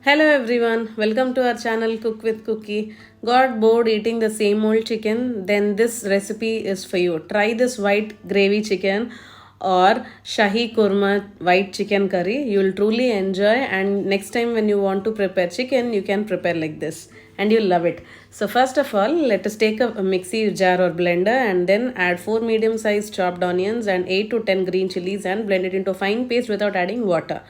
Hello everyone, welcome to our channel Cook with Cookie. Got bored eating the same old chicken? Then this recipe is for you. Try this white gravy chicken or Shahi Korma white chicken curry. You will truly enjoy, and next time when you want to prepare chicken, you can prepare like this and you'll love it. So first of all, let us take a mixie jar or blender and then add 4 medium sized chopped onions and 8 to 10 green chilies and blend it into a fine paste without adding water.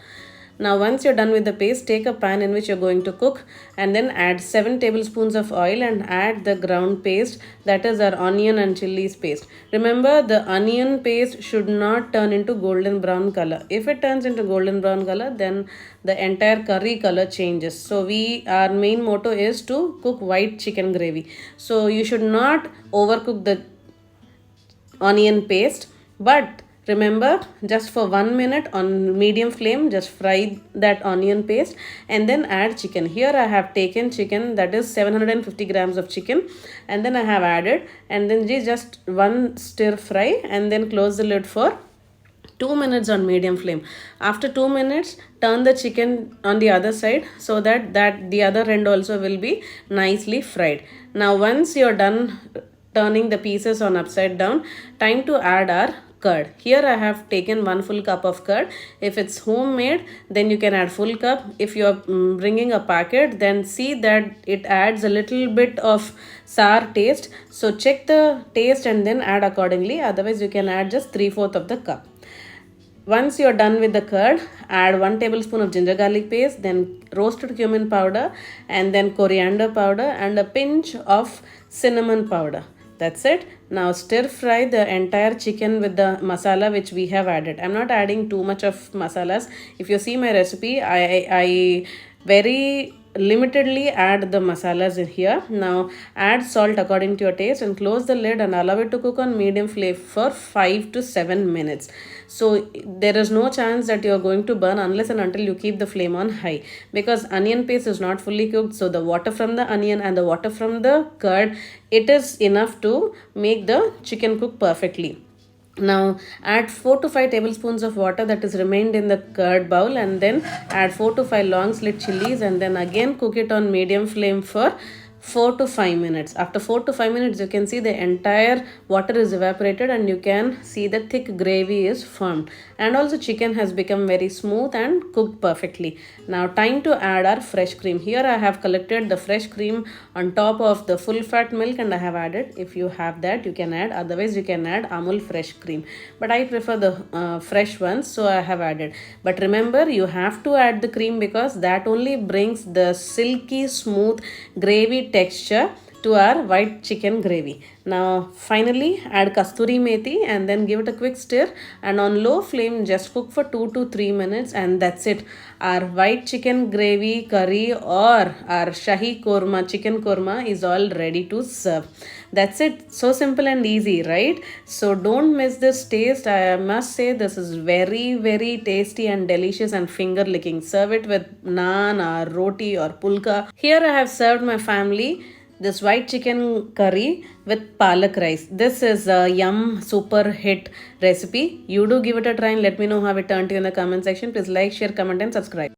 Now once you're done with the paste, take a pan in which you're going to cook and then add 7 tablespoons of oil and add the ground paste, that is our onion and chilies paste. Remember, the onion paste should not turn into golden brown color. If it turns into golden brown color, then the entire curry color changes. So our main motto is to cook white chicken gravy. So you should not overcook the onion paste, but remember, just for 1 minute on medium flame, just fry that onion paste and then add chicken. Here I have taken chicken, that is 750 grams of chicken, and then I have added, and then just one stir fry and then close the lid for 2 minutes on medium flame. After 2 minutes, turn the chicken on the other side so that the other end also will be nicely fried. Now once you're done turning the pieces on upside down, time to add our curd. Here I have taken 1 full cup of curd. If it's homemade, then you can add full cup. If you're bringing a packet, then see that it adds a little bit of sour taste. So check the taste and then add accordingly. Otherwise, you can add just 3/4 of the cup. Once you're done with the curd, add 1 tablespoon of ginger garlic paste, then roasted cumin powder, and then coriander powder and a pinch of cinnamon powder. That's it. Now stir fry the entire chicken with the masala which we have added. I'm not adding too much of masalas. If you see my recipe, I very limitedly add the masalas in here. Now add salt according to your taste and close the lid and allow it to cook on medium flame for 5 to 7 minutes. So there is no chance that you are going to burn unless and until you keep the flame on high, because onion paste is not fully cooked. So the water from the onion and the water from the curd, it is enough to make the chicken cook perfectly. Now add 4 to 5 tablespoons of water that is remained in the curd bowl, and then add 4 to 5 long slit chilies and then again cook it on medium flame for 4 to 5 minutes. After 4 to 5 minutes, you can see the entire water is evaporated and you can see the thick gravy is formed, and also chicken has become very smooth and cooked perfectly. Now time to add our fresh cream. Here I have collected the fresh cream on top of the full fat milk and I have added. If you have that, you can add, otherwise you can add Amul fresh cream, but I prefer the fresh ones, so I have added. But remember, you have to add the cream because that only brings the silky smooth gravy texture to our white chicken gravy. Now finally add kasturi methi and then give it a quick stir, and on low flame just cook for 2 to 3 minutes, and that's it. Our white chicken gravy curry or our Shahi Korma chicken korma is all ready to serve. That's it. So simple and easy, right? So don't miss this taste. I must say this is very tasty and delicious and finger licking. Serve it with naan or roti or pulka. Here I have served my family this white chicken curry with palak rice. This is a yum super hit recipe. You do give it a try and let me know how it turned to you in the comment section. Please like, share, comment and subscribe.